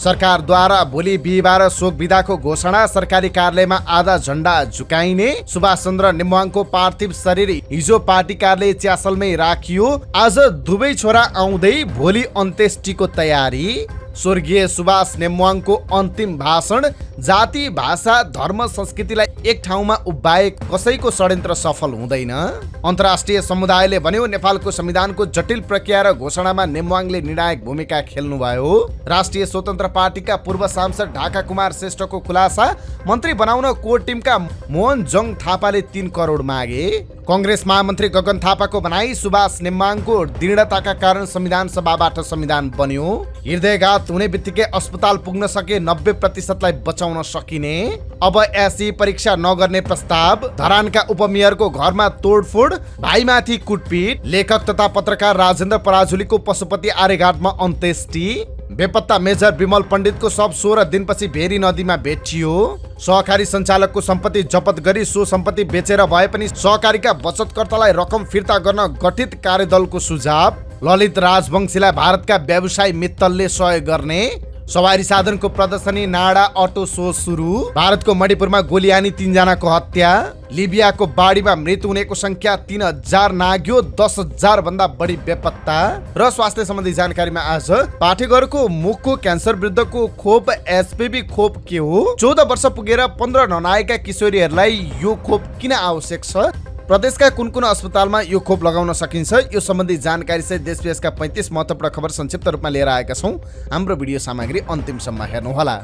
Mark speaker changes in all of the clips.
Speaker 1: सरकारद्वारा भोलि बिहिबार शोक विदाको घोषणा। सरकारी कार्यालयमा आधा झण्डा झुकाइने। सुभाष चन्द्र नेम्वाङको पार्थिव शरीर हिजो पार्टी कार्यालय च्यासलमै राखियो। आज दुवै छोरा आउँदै भोलि अन्त्येष्टिको तयारी। स्वर्गीय सुभाष नेम्वाङको अन्तिम भाषण। जाति भाषा धर्म संस्कृतिलाई एक ठाउँमा उभ्याए कसैको षड्यन्त्र सफल हुँदैन। अन्तर्राष्ट्रिय समुदायले भन्यो नेपालको संविधानको जटिल प्रक्रिया र घोषणामा नेम्वाङले निर्णायक भूमिका खेल्नुभयो। राष्ट्रिय स्वतन्त्र पार्टीका पूर्व सांसद ढाका कुमार श्रेष्ठको खुलासा। मन्त्री बनाउन कोर टिमका मोहन जङ थापाले 3 करोड मागे। कांग्रेस महामन्त्री गगन थापाको भनाई सुभाष नेम्वाङको दृढताका कारण संविधान सभाबाट संविधान बन्यो। हृदयघात हुने बित्तिकै अस्पताल पुग्न सके 90% लाई बचाउन सकिने। अब एसई परीक्षा नगर्ने प्रस्ताव। धरानका उपमेयरको घरमा तोडफोड, भाइमाथि कुटपिट। लेखक तथा पत्रकार राजेन्द्र पराजुलीको पशुपति आर्यघाटमा अन्त्येष्टि। बेपत्ता मेजर विमल पण्डितको शव 16 दिनपछि भेरी नदीमा भेटियो। सहकारी सञ्चालकको सम्पत्ति जफत गरी सो सम्पत्ति बेचेर भए पनि सहकारीका बचतकर्तालाई रकम फिर्ता गर्न गठित कार्यदलको सुझाव। ललित राजवंशीलाई भारतका व्यवसायी मित्तलले सहयोग गर्ने। सवारी साधनको प्रदर्शनी नाडा अटो सो सुरु। भारतको मणिपुरमा गोली हानी 3 जनाको हत्या। लिबियाको बाढीमा मृत्यु हुनेको संख्या 3000 नाग्यो। 10,000 भन्दा बढी बेपत्ता। र स्वास्थ्य सम्बन्धी जानकारीमा आज पाठेघरको मुखको क्यान्सर विरुद्धको खोप एचपीभी खोप के हो? 14 वर्ष पुगेर 15 ननाएका किशोरीहरूलाई यो खोप किन आवश्यक छ? प्रदेशका कुन कुन अस्पतालमा यो खोप लगाउन सकिन्छ? यो सम्बन्धी जानकारी सहित देश विदेशका 35 महत्त्वपूर्ण खबर संक्षिप्त रूपमा लिएर आएका छौं। हाम्रो भिडियो सामग्री अन्तिमसम्म हेर्नुहोला।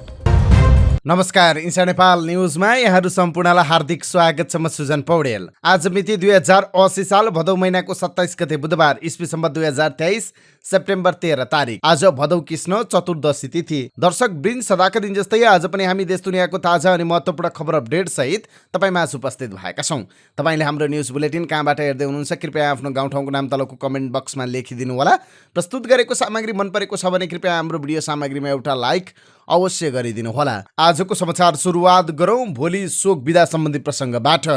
Speaker 1: नमस्कार, इन्सा नेपाल न्युजमा यहाँहरू सम्पूर्णलाई हार्दिक स्वागत छ। म सुजन पौडेल। आज मिति 2080 साल भदौ महिनाको 27 गते बुधबार, इस्वी सम्बत 2023 सेप्टेम्बर 13 तारिक। आज भदौ कृष्ण चतुर्दशी तिथि। दर्शक वृन्द, सदाका दिन जस्तै आज पनि हामी देश दुनियाँको ताजा अनि महत्त्वपूर्ण खबर अपडेट सहित तपाईमाझ उपस्थित भएका छौं। तपाईले हाम्रो न्युज बुलेटिन कहाँबाट हेर्दै हुनुहुन्छ कृपया आफ्नो गाउँठाउँको नाम तलको कमेन्ट बक्समा लेखिदिनु होला। प्रस्तुत गरेको सामग्री मन परेको छ भने कृपया हाम्रो भिडियो सामग्रीमा एउटा लाइक अवश्य गरिदिनु होला। आजको समाचार सुरुवात गरौं भोलि शोक विदा सम्बन्धी प्रसङ्गबाट।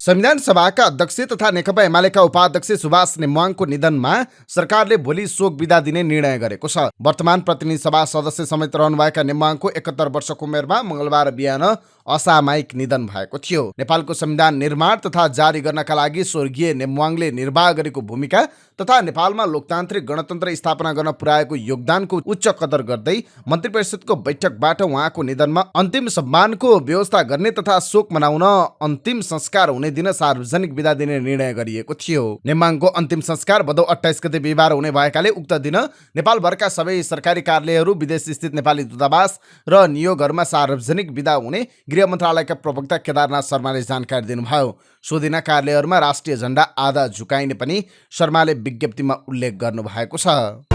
Speaker 1: संविधान सभाका अध्यक्ष तथा नेकपा एमालेका उपाध्यक्ष सुभाष नेम्वाङको निधनमा सरकारले भोलि शोक विदा दिने निर्णय गरेको छ। वर्तमान प्रतिनिधि सभा सदस्य समेत रहनुभएका नेम्वाङको 71 वर्षको उमेरमा मंगलबार बिहान असामयिक निधन भएको थियो। नेपालको संविधान निर्माण तथा जारी गर्नका लागि स्वर्गीय नेम्वाङले निर्वाह गरेको भूमिका तथा नेपालमा लोकतान्त्रिक गणतन्त्र स्थापना गर्न पुर्याएको योगदानको उच्च कदर गर्दै मन्त्री परिषदको बैठकबाट उहाँको निधनमा अन्तिम सम्मानको व्यवस्था गर्ने तथा शोक मनाउन अन्तिम संस्कार हुने दिन सार्वजनिक बिदा दिने निर्णय गरिएको थियो। नेम्वाङको अन्तिम संस्कार भदौ 28 गते बिहिबार हुने भएकाले उक्त दिन नेपालभरका सबै सरकारी कार्यालयहरू, विदेश स्थित नेपाली दूतावास र नियोगहरूमा सार्वजनिक बिदा हुने गृह मन्त्रालयका प्रवक्ता केदारनाथ शर्माले जानकारी दिनुभयो। सो दिन कार्यालयहरूमा राष्ट्रिय झण्डा आधा झुकाइने पनि शर्माले विज्ञप्तिमा उल्लेख गर्नुभएको छ।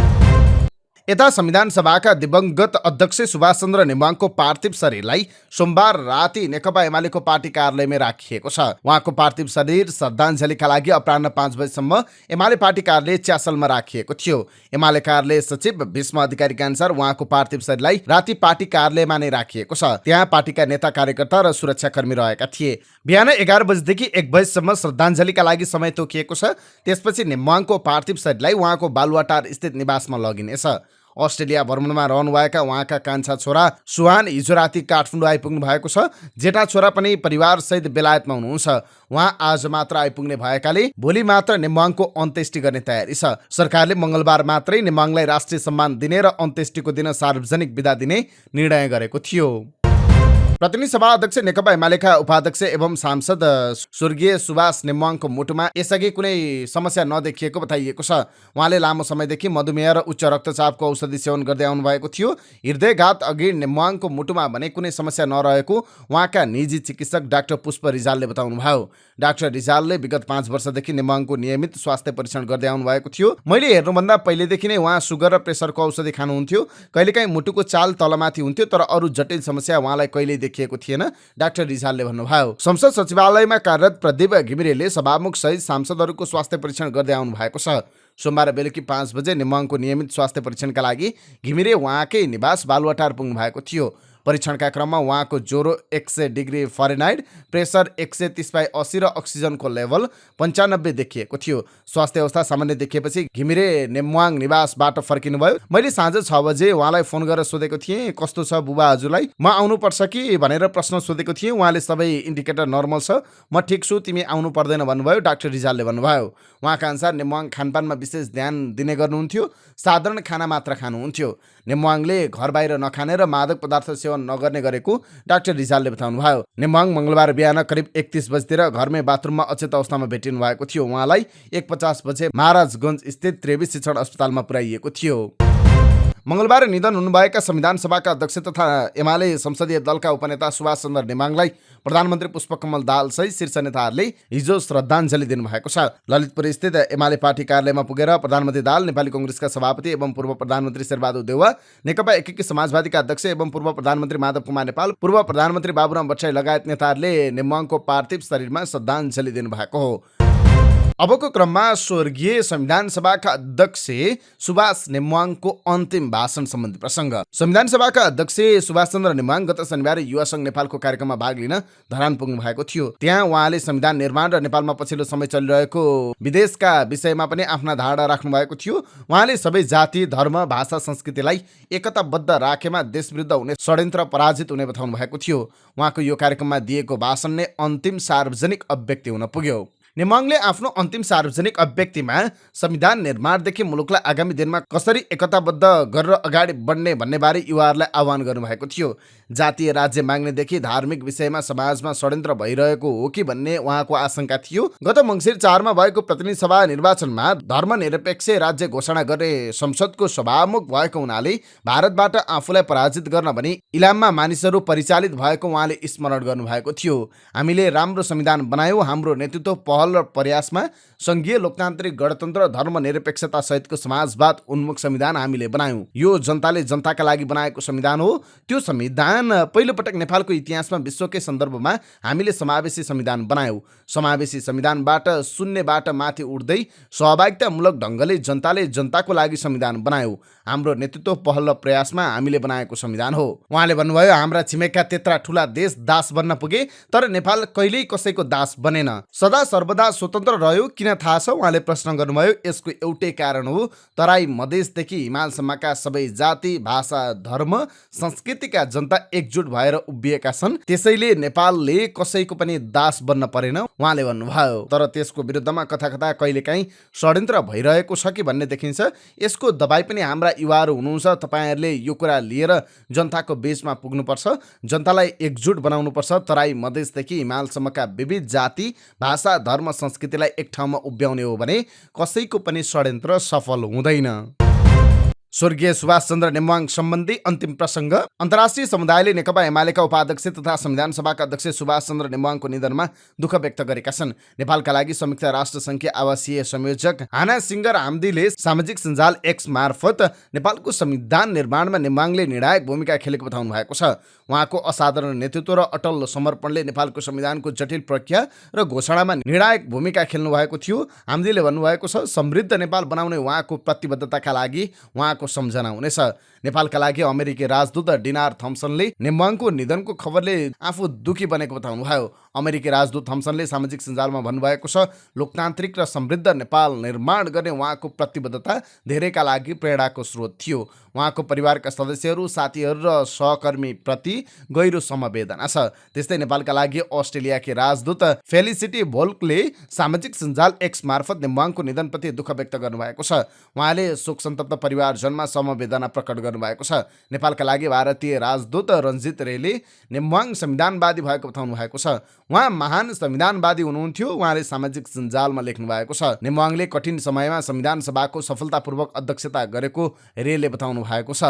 Speaker 1: यता संविधान सभाका दिवंगत अध्यक्ष सुभाष चन्द्र नेम्वाङको पार्थिव शरीरलाई सोमबार राति नेकपा एमालेको पार्टी कार्यालयमै राखिएको छ। उहाँको पार्थिव शरीर श्रद्धाञ्जलीका लागि अपराह्न 5 बजेसम्म एमाले पार्टी कार्यालय च्यासलमा राखिएको थियो। एमाले कार्यालय सचिव भीष्म अधिकारीका अनुसार उहाँको पार्थिव शरीरलाई राति पार्टी कार्यालयमा नै राखिएको छ। त्यहाँ पार्टीका नेता कार्यकर्ता र सुरक्षाकर्मी रहेका थिए। बिहान 11 बजेदेखि 1 बजेसम्म श्रद्धाञ्जलीका लागि समय तोकिएको छ। त्यसपछि नेम्वाङको पार्थिव शरीरलाई उहाँको बालुवाटार स्थित निवासमा लगिनेछ। अस्ट्रेलिया भ्रमणमा रहनुभएका उहाँका कान्छा छोरा सुहान हिजो राति काठमाडौँ आइपुग्नु भएको छ। जेठा छोरा पनि परिवारसहित बेलायतमा हुनुहुन्छ। उहाँ आज मात्र आइपुग्ने भएकाले भोलि मात्र नेम्वाङको अन्त्येष्टि गर्ने तयारी छ। सरकारले मंगलबार मात्रै नेम्वाङलाई राष्ट्रिय सम्मान दिने र अन्त्येष्टिको दिन सार्वजनिक बिदा दिने निर्णय गरेको थियो। प्रतिनिधि सभा अध्यक्ष नेकपा एमालेका उपाध्यक्ष एवं सांसद स्वर्गीय सुभाष नेम्वाङको मुटुमा यसअघि कुनै समस्या नदेखिएको बताइएको छ। उहाँले लामो समयदेखि मधुमेह र उच्च रक्तचापको औषधि सेवन गर्दै आउनु भएको थियो। हृदयघात अघि नेम्वाङको मुटुमा भने कुनै समस्या नरहेको उहाँका निजी चिकित्सक डाक्टर पुष्प रिजालले बताउनुभयो। डाक्टर रिजालले विगत 5 वर्षदेखि नेम्वाङको नियमित स्वास्थ्य परीक्षण गर्दै आउनु भएको थियो। मैले हेर्नुभन्दा पहिलेदेखि नै उहाँ सुगर र प्रेसरको औषधि खानुहुन्थ्यो। कहिलेकाहीँ मुटुको चाल तलमाथि हुन्थ्यो, तर अरू जटिल समस्या उहाँलाई कहिल्यै देखिएको थिएन, डाक्टर रिजालले भन्नुभयो। संसद सचिवालयमा कार्यरत प्रदीप घिमिरेले सभामुख सहित सांसदहरूको स्वास्थ्य परीक्षण गर्दै आउनु भएको छ। सोमबार बेलुकी 5 बजे नेम्वाङको नियमित स्वास्थ्य परीक्षणका लागि घिमिरे उहाँकै निवास बालुवाटार पुग्नु भएको थियो। परीक्षणका क्रममा उहाँको ज्वरो 100 डिग्री फरेनहाइट, प्रेसर 130/80 र अक्सिजनको लेभल 95 देखिएको थियो। स्वास्थ्य अवस्था सामान्य देखिएपछि घिमिरे नेम्वाङ निवासबाट फर्किनुभयो। मैले साँझ 6 बजे उहाँलाई फोन गरेर सोधेको थिएँ, कस्तो छ बुबा हजुरलाई, म आउनुपर्छ कि भनेर प्रश्न सोधेको थिएँ। उहाँले सबै इन्डिकेटर नर्मल छ, म ठिक छु, तिमी आउनु पर्दैन भन्नुभयो। डाक्टर रिजालले भन्नुभयो। उहाँका अनुसार नेम्वाङ खानपानमा विशेष ध्यान दिने गर्नुहुन्थ्यो, साधारण खाना मात्र खानुहुन्थ्यो। नेम्वाङले घर बाहिर नखाने र मादक पदार्थ सेवन नगर्ने गरेको डाक्टर रिजालले बताउनुभयो। नेम्वाङ मङ्गलबार बिहान करिब 31 बजेतिर घरमै बाथरुममा अचेत अवस्थामा भेटिनु भएको थियो। उहाँलाई 1:50 बजे महाराजगञ्ज स्थित त्रिवी शिक्षण अस्पतालमा पुर्याइएको थियो। मङ्गलबार निधन हुनुभएका संविधान सभाका अध्यक्ष तथा एमाले संसदीय दलका उपनेता सुभाष चन्द्र नेमाङलाई प्रधानमन्त्री पुष्पकमल दाहाल सहित शीर्ष नेताहरूले हिजो श्रद्धाञ्जली दिनुभएको छ। ललितपुर स्थित एमाले पार्टी कार्यालयमा पुगेर प्रधानमन्त्री दाहाल, नेपाली कांग्रेसका सभापति एवं पूर्व प्रधानमन्त्री शेरबहादुर देउवा, नेकपा एकीकृत समाजवादीका अध्यक्ष एवं पूर्व प्रधानमन्त्री माधव कुमार नेपाल, पूर्व प्रधानमन्त्री बाबुराम भट्टराई लगायत नेताहरूले नेमाङको पार्थिव शरीरमा श्रद्धाञ्जली दिनुभएको हो। अबको क्रममा स्वर्गीय संविधान सभाका अध्यक्ष सुभाष नेम्वाङको अन्तिम भाषण सम्बन्धी प्रसङ्ग। संविधान सभाका अध्यक्ष सुभाष चन्द्र नेम्वाङ गत शनिबार युवा संघ नेपालको कार्यक्रममा भाग लिन धरान पुग्नु भएको थियो। त्यहाँ उहाँले संविधान निर्माण र नेपालमा पछिल्लो समय चलिरहेको विदेशका विषयमा पनि आफ्ना धारणा राख्नु भएको थियो। उहाँले सबै जाति, धर्म, भाषा, संस्कृतिलाई एकताबद्ध राखेमा देशविरुद्ध हुने षड्यन्त्र पराजित हुने बताउनु भएको थियो। उहाँको यो कार्यक्रममा दिएको भाषण नै अन्तिम सार्वजनिक अभिव्यक्ति हुन पुग्यो। नेमाङले आफ्नो अन्तिम सार्वजनिक अभिव्यक्तिमा संविधान निर्माणदेखि मुलुकलाई आगामी दिनमा कसरी एकताबद्ध गरेर अगाडि बढ्ने भन्ने बारे युवाहरूलाई आह्वान गर्नुभएको थियो। जातीय राज्य माग्नेदेखि धार्मिक विषयमा समाजमा षड्यन्त्र भइरहेको हो कि भन्ने उहाँको आशंका थियो। गत मङ्सिर 4 मा भएको प्रतिनिधि सभा निर्वाचनमा धर्मनिरपेक्ष राज्य घोषणा गर्ने संसदको सभामुख भएको हुनाले भारतबाट आफूलाई पराजित गर्न भनी इलाममा मानिसहरू परिचालित भएको उहाँले स्मरण गर्नुभएको थियो। हामीले राम्रो संविधान बनायौँ, हाम्रो नेतृत्व पहल र प्रयासमा संघीय लोकतान्त्रिक गणतन्त्र, धर्मनिरपेक्षता सहितको समाजवाद उन्मुख संविधान हामीले बनायौँ। यो जनताले जनताका लागि बनाएको संविधान हो। त्यो संविधान पहिलोपटक नेपालको इतिहासमा विश्वकै सन्दर्भमा हामीले समावेशी संविधान बनायौँ। समावेशी संविधानबाट शून्यबाट माथि उठ्दै सहभागितामूलक ढङ्गले जनताले जनताको लागि संविधान बनायौँ। हाम्रो नेतृत्व, पहल र प्रयासमा हामीले बनाएको संविधान हो। उहाँले भन्नुभयो, हाम्रा छिमेकका त्यत्रा ठुला देश दास बन्न पुगे, तर नेपाल कहिल्यै कसैको दास बनेन, सदा सर्वदा स्वतन्त्र रह्यो। किन थाहा छ? उहाँले प्रश्न गर्नुभयो। यसको एउटै कारण हो, तराई मधेसदेखि हिमालसम्मका सबै जाति, भाषा, धर्म, संस्कृतिका जनता एकजुट भएर उभिएका छन्। त्यसैले नेपालले कसैको पनि दास बन्न परेन उहाँले भन्नुभयो। तर त्यसको विरुद्धमा कथा कथा कहिलेकाहीँ षड्यन्त्र भइरहेको छ कि भन्ने देखिन्छ। यसको दबाई पनि हाम्रा युवाहरू हुनुहुन्छ। तपाईँहरूले यो कुरा लिएर जनताको बीचमा पुग्नुपर्छ, जनतालाई एकजुट बनाउनुपर्छ। तराई मधेसदेखि हिमालसम्मका विविध जाति, भाषा, धर्म, संस्कृतिलाई एक ठाउँमा उभ्याउने हो भने कसैको पनि षड्यन्त्र सफल हुँदैन। स्वर्गीय सुभाष चन्द्र नेम्वाङ सम्बन्धी अन्तिम प्रसङ्ग। अन्तर्राष्ट्रिय समुदायले नेकपा एमालेका उपाध्यक्ष तथा संविधान सभाका अध्यक्ष सुभाष चन्द्र नेम्वाङको निधनमा दुःख व्यक्त गरेका छन्। नेपालका लागि संयुक्त राष्ट्र सङ्घीय आवासीय संयोजक हाना सिङ्गर हाम्दीले सामाजिक सञ्जाल एक्स मार्फत नेपालको संविधान निर्माणमा नेम्वाङले निर्णायक भूमिका खेलेको बताउनु भएको छ। उहाँको असाधारण नेतृत्व र अटल समर्पणले नेपालको संविधानको जटिल प्रक्रिया र घोषणामा निर्णायक भूमिका खेल्नु भएको थियो। हाम्दीले भन्नुभएको छ, समृद्ध नेपाल बनाउने उहाँको प्रतिबद्धताका लागि उहाँको सम्झना हुनेछ। नेपालका लागि अमेरिकी राजदूत डिनार थम्सनले नेम्वाङको निधनको खबरले आफू दुखी बनेको बताउनुभयो। अमेरिकी राजदूत थम्सनले सामाजिक सञ्जालमा भन्नुभएको छ, लोकतान्त्रिक र समृद्ध नेपाल निर्माण गर्ने उहाँको प्रतिबद्धता धेरैका लागि प्रेरणाको स्रोत थियो। उहाँको परिवारका सदस्यहरू, साथीहरू र सहकर्मी प्रति गहिरो समवेदना छ। त्यस्तै नेपालका लागि अस्ट्रेलियाकी राजदूत फेलिसिटी भोल्कले सामाजिक सञ्जाल एक्स मार्फत नेम्वाङको निधनप्रति दुःख व्यक्त गर्नुभएको छ। उहाँले शोक सन्तप्त परिवारजनमा समवेदना प्रकट गर्नुभएको छ। नेपालका लागि भारतीय राजदूत रञ्जित रेले नेम्वाङ संविधानवादी भएको बताउनु भएको छ। उहाँ महान संविधानवादी हुनुहुन्थ्यो। उहाँले सामाजिक सञ्जालमा लेख्नु भएको छ, नेम्वाङले कठिन समयमा संविधान सभाको सफलतापूर्वक अध्यक्षता गरेको रेले बताउनु भएको छ।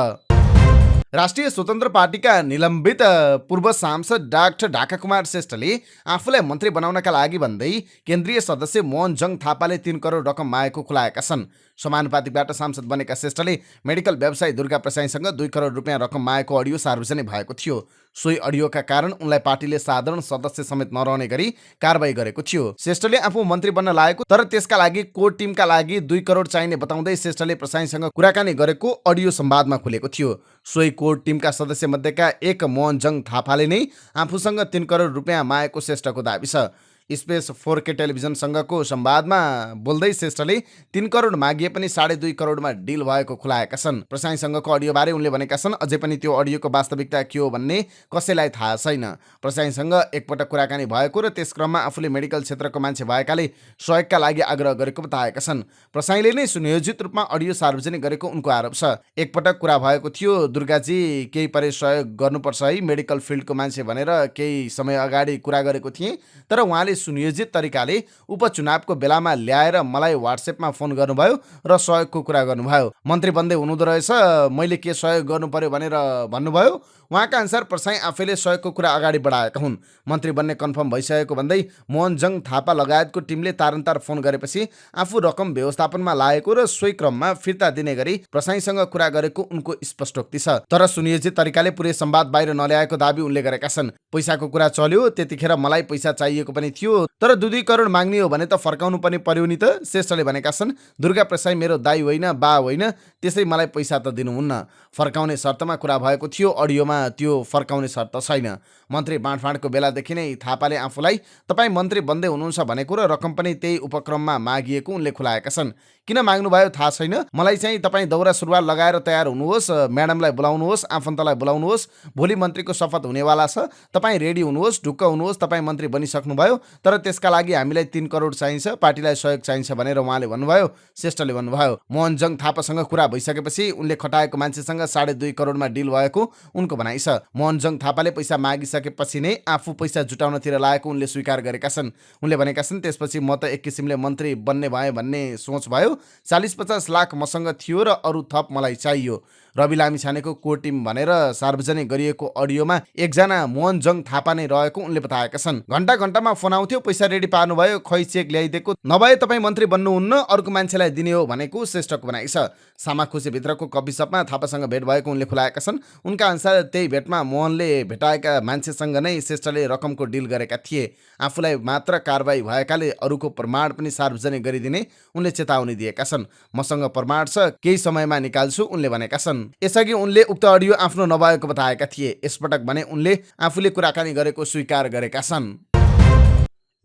Speaker 1: राष्ट्रिय स्वतन्त्र पार्टीका निलम्बित पूर्व सांसद डाक्टर ढाका कुमार श्रेष्ठले आफूलाई मन्त्री बनाउनका लागि भन्दै केन्द्रीय सदस्य मोहन जङ थापाले 3 करोड रकम मागेको खुलाएका छन्। समानुपातिकबाट सांसद बनेका श्रेष्ठले मेडिकल व्यवसायी दुर्गा प्रसाईसँग 2 करोड रुपियाँ रकम मागेको अडियो सार्वजनिक भएको थियो। सोही अडियोका कारण उनलाई पार्टीले साधारण सदस्य समेत नरहने गरी कारबाही गरेको थियो। श्रेष्ठले आफू मन्त्री बन्न लागेको तर त्यसका लागि कोर टिमका लागि 2 करोड चाहिने बताउँदै श्रेष्ठले प्रसाईसँग कुराकानी गरेको अडियो संवादमा खुलेको थियो। सोही कोर टिमका सदस्य मध्येका एक मोहनजङ थापाले नै आफूसँग 3 करोड रुपियाँ मागेको श्रेष्ठको दाबी छ। स्पेस 4K टेलिभिजनसँगको संवादमा बोल्दै श्रेष्ठले 3 करोड मागिए पनि 2.5 करोडमा डिल भएको खुलाएका छन्। प्रसाईसँगको अडियोबारे उनले भनेका छन्, अझै पनि त्यो अडियोको वास्तविकता के हो भन्ने कसैलाई थाहा छैन। प्रसाईसँग एकपटक कुराकानी भएको र त्यस क्रममा आफूले मेडिकल क्षेत्रको मान्छे भएकाले सहयोगका लागि आग्रह गरेको बताएका छन्। प्रसाईले नै सुनियोजित रूपमा अडियो सार्वजनिक गरेको उनको आरोप छ। एकपटक कुरा भएको थियो, दुर्गाजी केही परे सहयोग गर्नुपर्छ है, मेडिकल फिल्डको मान्छे भनेर केही समय अगाडि कुरा गरेको थिएँ, तर उहाँले सुनियोजित तरिकाले उपचुनावको बेलामा ल्याएर मलाई व्हाट्सएपमा फोन गर्नुभयो र सहयोगको कुरा गर्नुभयो। मन्त्री बन्दै हुनुहुँदो रहेछ, मैले के सहयोग गर्नु पर्यो भनेर भन्नुभयो। उहाँका अनुसार प्रसाई आफैले सहयोगको कुरा अगाडि बढाएका हुन्। मन्त्री बन्ने कन्फर्म भइसकेको भन्दै मोहनजङ थापा लगायतको टिमले तारन्तार फोन गरेपछि आफू रकम व्यवस्थापनमा लागेको र सोही क्रममा फिर्ता दिने गरी प्रसाईसँग कुरा गरेको उनको स्पष्टोक्ति छ। तर सुनियोजित तरिकाले पुरै संवाद बाहिर नल्याएको दाबी उनले गरेका छन्। पैसाको कुरा चल्यो, त्यतिखेर मलाई पैसा चाहिएको पनि थियो, तर 2 करोड माग्ने हो भने त फर्काउनु पनि पर्यो नि त, श्रेष्ठले भनेका छन्। दुर्गा प्रसाई मेरो दाइ होइन, बा होइन, त्यसै मलाई पैसा त दिनुहुन्न। फर्काउने शर्तमा कुरा भएको थियो, अडियोमा त्यो फर्काउने शर्त छैन। मन्त्री बाँडफाँडको बेलादेखि नै थापाले आफूलाई तपाईँ मन्त्री बन्दै हुनुहुन्छ भनेको र रकम पनि त्यही उपक्रममा मागिएको उनले खुलाएका छन्। किन माग्नुभयो थाहा छैन, मलाई चाहिँ तपाईँ दौरा सुरुवाल लगाएर तयार हुनुहोस्, म्याडमलाई बोलाउनुहोस्, आफन्तलाई बोलाउनुहोस्, भोलि मन्त्रीको शपथ हुनेवाला छ, तपाईँ रेडी हुनुहोस्, ढुक्क हुनुहोस्, तपाईँ मन्त्री बनिसक्नुभयो, तर त्यसका लागि हामीलाई 3 करोड चाहिन्छ, पार्टीलाई सहयोग चाहिन्छ भनेर उहाँले भन्नुभयो। श्रेष्ठले भन्नुभयो। मोहनजङ थापासँग कुरा भइसकेपछि उनले खटाएको मान्छेसँग 2.5 करोडमा डिल भएको उनको भनाइ छ। मोहनजङ थापाले पैसा मागिसकेपछि नै आफू पैसा जुटाउनतिर लागेको उनले स्वीकार गरेका छन्। उनले भनेका छन्, त्यसपछि म त एक किसिमले मन्त्री बन्ने भए भन्ने सोच भयो। 40-50 लाख मसँग थियो र अरू थप मलाई चाहियो। रवि लामिछानेको कोर टिम भनेर सार्वजनिक गरिएको अडियोमा एकजना मोहनजङ थापा नै रहेको उनले बताएका छन्। घण्टा घण्टामा फोन आउँथ्यो, पैसा रेडी पार्नुभयो, खै चेक ल्याइदिएको, नभए तपाईँ मन्त्री बन्नुहुन्न, अर्को मान्छेलाई दिने हो भनेको श्रेष्ठको भनाइ छ। सामाखुसी भित्रको कफी सपमा थापासँग भेट भएको उनले खुलाएका छन्। उनका अनुसार त्यही भेटमा मोहनले भेटाएका मान्छेसँग नै श्रेष्ठले रकमको डिल गरेका थिए। आफूलाई मात्र कारबाही भएकाले अरूको प्रमाण पनि सार्वजनिक गरिदिने उनले चेतावनी दिएका छन्। मसँग प्रमाण छ, केही समयमा निकाल्छु उनले भनेका छन्। यसअघि उनले उक्त अडियो आफ्नो नभएको बताएका थिए। यसपटक भने उनले आफूले कुराकानी गरेको स्वीकार गरेका छन्।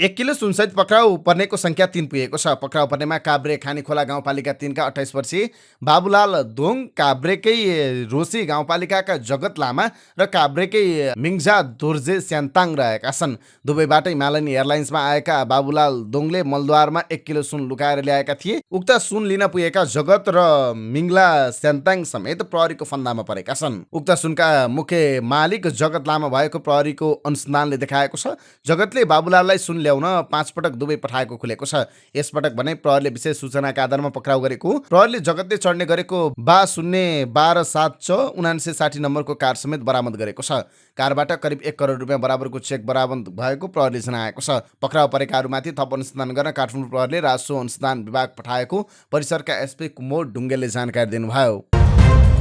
Speaker 1: 1 किलो सुनसहित पक्राउ पर्नेको संख्या 3 पुगेको छ। पक्राउ पर्नेमा काभ्रे खानीखोला गाउँपालिका 3 का 28 वर्षीय बाबुलाल दोङ, काभ्रेकै रोसी गाउँपालिकाका जगत लामा र काभ्रेकै मिङ्जा दोर्जे स्यान्ताङ रहेका छन्। दुबईबाटै हिमालयन एयरलाइन्समा आएका बाबुलाल दोङले मलद्वारमा 1 किलो सुन लुकाएर ल्याएका थिए। उक्त सुन लिन पुगेका जगत र मिङ्ला स्यान्ताङ समेत प्रहरीको फन्दामा परेका छन्। उक्त सुनका मुख्य मालिक जगत लामा भएको प्रहरीको अनुसन्धानले देखाएको छ। जगतले बाबुलाललाई सुन ल्याउन 5 पटक दुबई पठाएको खुलेको छ। यसपटक भने प्रहरीले विशेष सूचनाका आधारमा पक्राउ गरेको। प्रहरीले जगतले चढ्ने गरेको बा 01276 7960 नम्बरको कार समेत बरामद गरेको छ। कारबाट करिब 1 करोड रुपियाँ बराबरको चेक बरामद भएको प्रहरीले जनाएको छ। पक्राउ परेकाहरूमाथि थप अनुसन्धान गर्न काठमाडौँ प्रहरीले राजस्व अनुसन्धान विभाग पठाएको परिसरका एसपी कुमोद ढुङ्गेलले जानकारी दिनुभयो।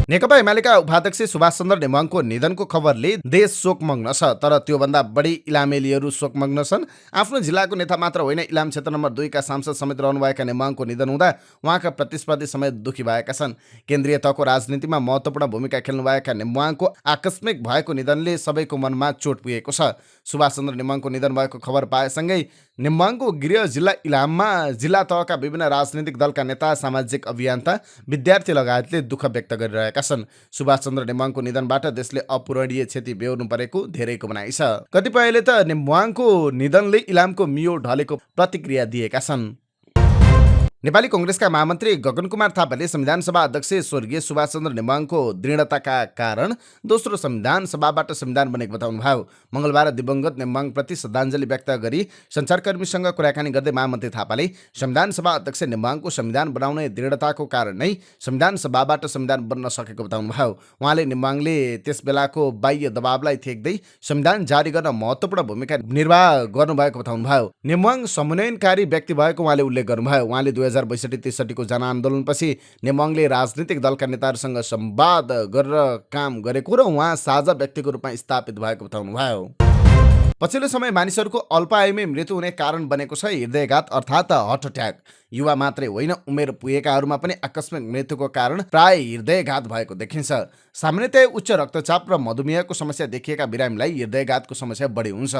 Speaker 1: नेकपा एमालेका उपाध्यक्ष सुभाष चन्द्र नेवाङको निधनको खबरले देश शोकमग्न छ, तर त्योभन्दा बढी इलामेलीहरू शोकमग्न छन्। आफ्नो जिल्लाको नेता मात्र होइन, इलाम क्षेत्र नम्बर 2 का सांसद समेत रहनुभएका नेवाङको निधन हुँदा उहाँका प्रतिस्पर्धी समेत दुखी भएका छन्। केन्द्रीय तहको राजनीतिमा महत्त्वपूर्ण भूमिका खेल्नुभएका नेवाङको आकस्मिक भएको निधनले सबैको मनमा चोट पुगेको छ। सुभाष चन्द्र नेवाङको निधन भएको खबर पाएसँगै नेवाङको गृह जिल्ला इलाममा जिल्ला तहका विभिन्न राजनीतिक दलका नेता, सामाजिक अभियन्ता, विद्यार्थी लगायतले दुःख व्यक्त गरिरहेका छन्। सुभाष चन्द्र नेवाङको निधनबाट देशले अपूरणीय क्षति बेहोर्नु परेको धेरैको भनाइ छ। कतिपयले त नेवाङको निधनले इलामको मियो ढलेको प्रतिक्रिया दिएका छन्। नेपाली कांग्रेसका महामन्त्री गगनकुमार थापाले संविधान सभा अध्यक्ष स्वर्गीय सुभाष चन्द्र नेवाङको दृढताका कारण दोस्रो संविधान सभाबाट संविधान बनेको बताउनुभयो। मंगलबार दिवंगत नेवाङप्रति श्रद्धाञ्जली व्यक्त गरी सञ्चारकर्मीसँग कुराकानी गर्दै महामन्त्री थापाले संविधान सभा अध्यक्ष नेवाङको संविधान बनाउने दृढताको कारण नै संविधान सभाबाट संविधान बन्न सकेको बताउनुभयो। उहाँले नेवाङले त्यस बेलाको बाह्य दबावलाई थेक्दै संविधान जारी गर्न महत्त्वपूर्ण भूमिका निर्वाह गर्नुभएको बताउनुभयो। नेवाङ समन्वयनकारी व्यक्ति भएको उहाँले उल्लेख गर्नुभयो। उहाँले 2062-63 को जनआन्दोलनपछि नेमाङले राजनीतिक दलका नेताहरूसँग संवाद गरेर काम गरेको र उहाँ साझा व्यक्तिको रूपमा स्थापित भएको बताउनुभयो। पछिल्लो समय मानिसहरूको अल्पायुमै मृत्यु हुने कारण बनेको छ हृदयघात अर्थात् हार्ट अट्याक। युवा मात्रै होइन, उमेर पुगेकाहरूमा पनि आकस्मिक मृत्युको कारण प्राय हृदयघात भएको देखिन्छ। सामान्यतया उच्च रक्तचाप र मधुमेहको समस्या देखिएका बिरामीलाई हृदयघातको समस्या बढी हुन्छ।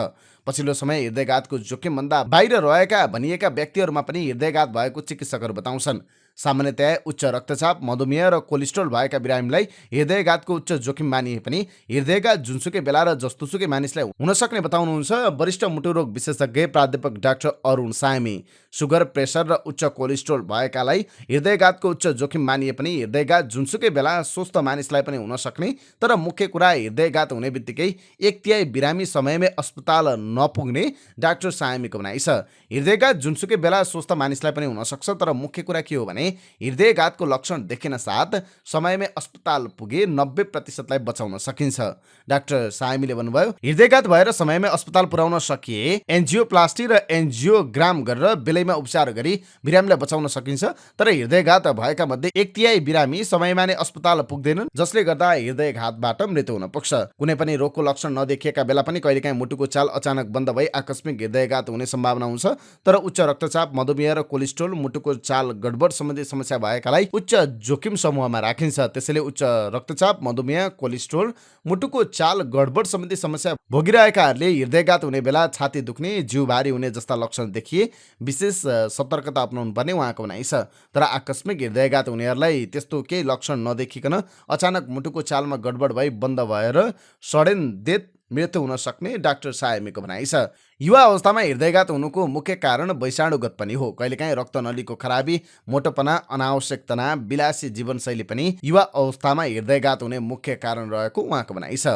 Speaker 1: पछिल्लो समय हृदयघातको जोखिमभन्दा बाहिर रहेका भनिएका व्यक्तिहरूमा पनि हृदयघात भएको चिकित्सकहरू बताउँछन्। सामान्यतया उच्च रक्तचाप, मधुमेह र कोलेस्ट्रोल भएका बिरामीलाई हृदयघातको उच्च जोखिम मानिए पनि हृदयघात जुनसुकै बेला र जस्तोसुकै मानिसलाई हुन सक्ने बताउनुहुन्छ वरिष्ठ मुटुरोग विशेषज्ञ प्राध्यापक डाक्टर अरुण सामी। सुगर, प्रेसर र उच्च कोलेस्ट्रोल भएकालाई हृदयघातको उच्च जोखिम मानिए पनि हृदयघात जुनसुकै बेला स्वस्थ मानिसलाई पनि हुन सक्ने, तर मुख्य कुरा हृदयघात हुने बित्तिकै 1/3 बिरामी समयमै अस्पताल नपुग्ने डाक्टर सामीको भनाइ छ। हृदयघात जुनसुकै बेला स्वस्थ मानिसलाई पनि हुन सक्छ, तर मुख्य कुरा के हो भने हृदयघातको लक्षण देखिन साथ समयमै अस्पताल पुगे 90% बचाउन सकिन्छ। डाक्टर सामीले भन्नुभयो, हृदयघात भएर समयमै अस्पताल पुर्याउन सकिए एन्जियोप्लास्टी र एन्जियोग्राम गरेर बेलैमा उपचार गरी बिरामीलाई बचाउन सकिन्छ, तर हृदयघात भएका मध्ये 1/3 बिरामी समयमा नै अस्पताल पुग्दैनन्, जसले गर्दा हृदयघातबाट मृत्यु हुन पुग्छ। कुनै पनि रोगको लक्षण नदेखिएका बेला पनि कहिलेकाहीँ मुटुको चाल अचानक बन्द भई आकस्मिक हृदयघात हुने सम्भावना हुन्छ, तर उच्च रक्तचाप, मधुमेह र कोलेस्ट्रोल, मुटुको चाल गडबड सम्बन्धी समस्या भएकालाई उच्च जोखिम समूहमा राखिन्छ। त्यसैले उच्च रक्तचाप, मधुमेह, कोलेस्ट्रोल, मुटुको चाल गडबड सम्बन्धी समस्या भोगिरहेकाहरूले हृदयघात हुने बेला छाती दुख्ने, जिउ भारी हुने जस्ता लक्षण देखिए विशेष सतर्कता अपनाउनु पर्ने उहाँको भनाइ छ। तर आकस्मिक हृदयघात हुनेहरूलाई त्यस्तो केही लक्षण नदेखिकन अचानक मुटुको चालमा गडबड भई बन्द भएर सडेन डेथ मृत्यु हुन सक्ने डाक्टर सामीको भनाइ छ। युवा अवस्थामा हृदयघात हुनुको मुख्य कारण वैषाणुगत पनि हो। कहिलेकाहीँ रक्तनलीको खराबी, मोटोपना, अनावश्यक तनाव, विलासी जीवनशैली पनि युवा अवस्थामा हृदयघात हुने मुख्य कारण रहेको उहाँको भनाइ छ।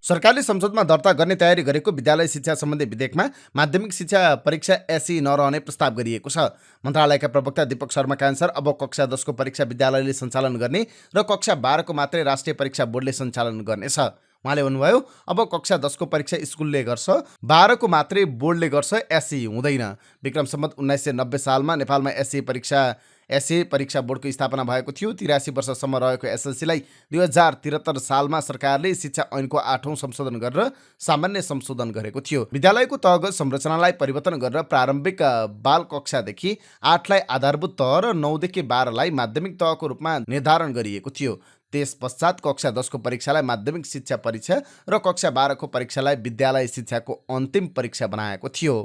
Speaker 1: सरकारले संसदमा दर्ता गर्ने तयारी गरेको विद्यालय शिक्षा सम्बन्धी विधेयकमा माध्यमिक शिक्षा परीक्षा एसई नरहने प्रस्ताव गरिएको छ। मन्त्रालयका प्रवक्ता दीपक शर्माका अनुसार अब कक्षा 10 को परीक्षा विद्यालयले सञ्चालन गर्ने र कक्षा 12 को मात्रै राष्ट्रिय परीक्षा बोर्डले सञ्चालन गर्नेछ। उहाँले भन्नुभयो, अब कक्षा 10 को परीक्षा स्कुलले गर्छ, 12 को मात्रै बोर्डले गर्छ, एसई हुँदैन। विक्रम सम्वत 1990 सालमा नेपालमा एसई परीक्षा बोर्डको स्थापना भएको थियो। 83 वर्षसम्म रहेको एसएलसीलाई 2073 सालमा सरकारले शिक्षा ऐनको 8औं संशोधन गरेर सामान्य संशोधन गरेको थियो। विद्यालयको तहगत संरचनालाई परिवर्तन गरेर प्रारम्भिक बाल कक्षादेखि 8 लाई आधारभूत तह र 9 देखि 12 लाई माध्यमिक तहको रूपमा निर्धारण गरिएको थियो। त्यस पश्चात कक्षा 10 को परीक्षालाई माध्यमिक शिक्षा परीक्षा र कक्षा 12 को परीक्षालाई विद्यालय शिक्षाको अन्तिम परीक्षा बनाएको थियो।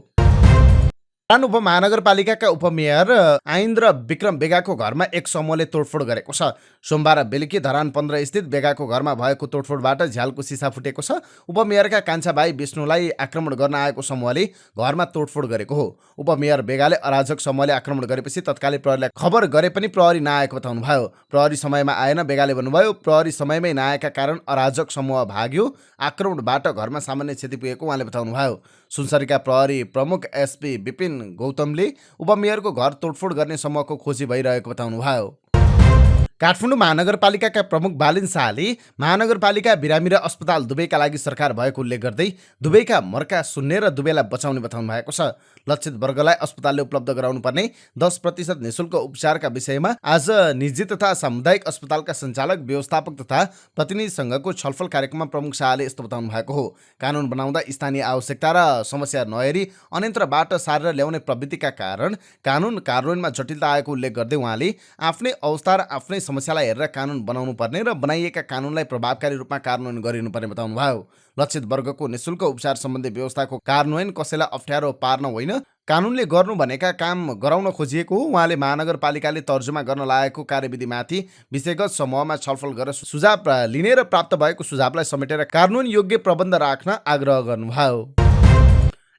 Speaker 1: धरान उपमहानगरपालिकाका उपमेयर आइन्द्र विक्रम बेगाको घरमा एक समूहले तोडफोड गरेको छ। सोमबार बेलुकी धरान 15 स्थित बेगाको घरमा भएको तोडफोडबाट झ्यालको सिसा फुटेको छ। उपमेयरका कान्छा भाइ विष्णुलाई आक्रमण गर्न आएको समूहले घरमा तोडफोड गरेको हो। उपमेयर बेगाले अराजक समूहले आक्रमण गरेपछि तत्कालै प्रहरीलाई खबर गरे पनि प्रहरी नआएको बताउनु भयो। प्रहरी समयमा आएन। बेगाले भन्नुभयो, प्रहरी समयमै नआएका कारण अराजक समूह भाग्यो। आक्रमणबाट घरमा सामान्य क्षति पुगेको उहाँले बताउनु भयो। सुनसरीका प्रहरी प्रमुख एसपी विपिन गौतमले उपमेयरको घर तोडफोड गर्ने समूहको खोजी भइरहेको बताउनु भयो। काठमाडौँ महानगरपालिकाका प्रमुख बालिन शाहले महानगरपालिका, बिरामी र अस्पताल दुवैका लागि सरकार भएको उल्लेख गर्दै दुवैका मर्का सुन्ने र दुवैलाई बचाउने बताउनु भएको छ। लक्षित वर्गलाई अस्पतालले उपलब्ध गराउनु पर्ने 10% निशुल्क उपचारका विषयमा आज निजी तथा सामुदायिक अस्पतालका सञ्चालक, व्यवस्थापक तथा प्रतिनिधिसँगको छलफल कार्यक्रममा प्रमुख शाहले यस्तो बताउनु भएको हो। कानुन बनाउँदा स्थानीय आवश्यकता र समस्या नहेरी अन्यत्रबाट सारेर ल्याउने प्रवृत्तिका कारण कानुन कार्यान्वयनमा जटिलता आएको उल्लेख गर्दै उहाँले आफ्नै अवस्था र आफ्नै समस्यालाई हेरेर कानुन बनाउनु पर्ने र बनाइएका कानुनलाई प्रभावकारी रूपमा कार्यान्वयन गरिनुपर्ने बताउनु भयो। लक्षित वर्गको निशुल्क उपचार सम्बन्धी व्यवस्थाको कार्यान्वयन कसैलाई अप्ठ्यारो पार्न होइन, कानुनले गर्नु भनेका काम गराउन खोजिएको हो। उहाँले महानगरपालिकाले तर्जुमा गर्न लागेको कार्यविधिमाथि विषयगत समूहमा छलफल गरेर सुझाव लिने र प्राप्त भएको सुझावलाई समेटेर कार्यान्वयन योग्य प्रबन्ध राख्न आग्रह गर्नुभयो।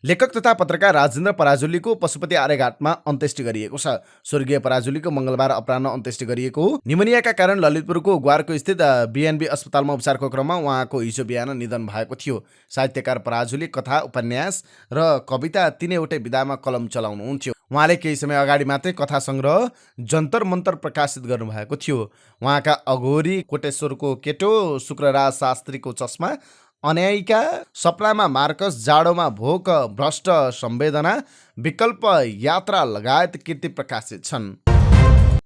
Speaker 1: लेखक तथा पत्रकार राजेन्द्र पराजुलीको पशुपति आर्यघाटमा अन्त्येष्टि गरिएको छ। स्वर्गीय पराजुलीको मंगलबार अपराह्न अन्त्येष्टि गरिएको हो। निमोनियाका कारण ललितपुरको ग्वारको स्थित बीएनबी अस्पतालमा उपचारको क्रममा उहाँको हिजो बिहान निधन भएको थियो। साहित्यकार पराजुली कथा, उपन्यास र कविता तीनैवटै विधामा कलम चलाउनुहुन्थ्यो। उहाँले केही समय अगाडि मात्रै कथा सङ्ग्रह जन्तर मन्तर प्रकाशित गर्नुभएको थियो। उहाँका अघोरी, कोटेश्वरको केटो, शुक्रराज शास्त्रीको चस्मा, अन्यायिका, सपनामा मार्कस, जाडोमा भोक, भ्रष्ट संवेदना, विकल्प यात्रा लगायत कृति प्रकाशित छन्।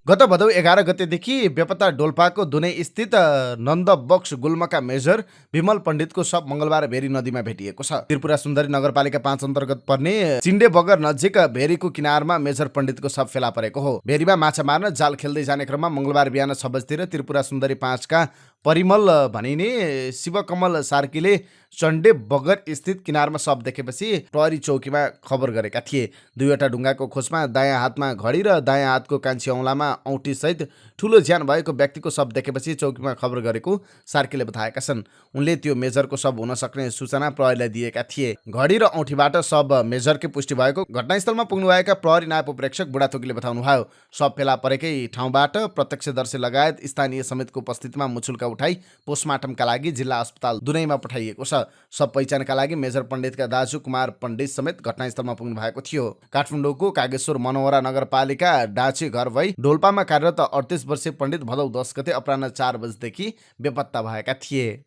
Speaker 1: गत भदौ 11 गतेदेखि बेपत्ता डोल्पाको दुनै स्थित नन्द बक्स गुल्मका मेजर विमल पण्डितको शव मङ्गलबार भेरी नदीमा भेटिएको छ। त्रिपुरा सुन्दरी नगरपालिका 5 अन्तर्गत पर्ने चिन्डे बगर नजिक भेरीको किनारमा मेजर पण्डितको शव फेला परेको हो। भेरीमा माछा मार्न जाल खेल्दै जाने क्रममा मङ्गलबार बिहान 6 बजेतिर त्रिपुरा सुन्दरी 5 का परिमल भनिने शिवकमल सार्कीले चण्डे बगर स्थित किनारमा शव देखेपछि प्रहरी चौकीमा खबर गरेका थिए। दुईवटा ढुङ्गाको खोजमा दायाँ हातमा घडी र दायाँ हातको कान्छी औँलामा औँठी सहित ठूलो ज्यान भएको व्यक्तिको शव देखेपछि चौकीमा खबर गरेको सार्कीले बताएका छन्। उनले त्यो मेजरको शव हुन सक्ने सूचना प्रहरीलाई दिएका थिए। घडी र औँठीबाट शव मेजरकै पुष्टि भएको घटनास्थलमा पुग्नुभएका प्रहरी नायब उपरीक्षक बुढाथोकीले बताउनुभयो। शव फेला परेकै ठाउँबाट प्रत्यक्षदर्शी लगायत स्थानीय समेतको उपस्थितिमा मुछुल्का उठाई पोस्टमार्टमका लागि जिल्ला अस्पताल दुनैमा पठाइएको छ। सब पहिचानका लागि मेजर पण्डितका दाजु कुमार पण्डित समेत घटनास्थलमा पुग्नु भएको थियो। काठमाडौँको कागेश्वर मनोहरा नगरपालिका डाँची घर भई डोल्पामा कार्यरत 38 वर्षीय पण्डित भदौ 10 गते अपराह्न 4 बजेदेखि बेपत्ता भएका थिए।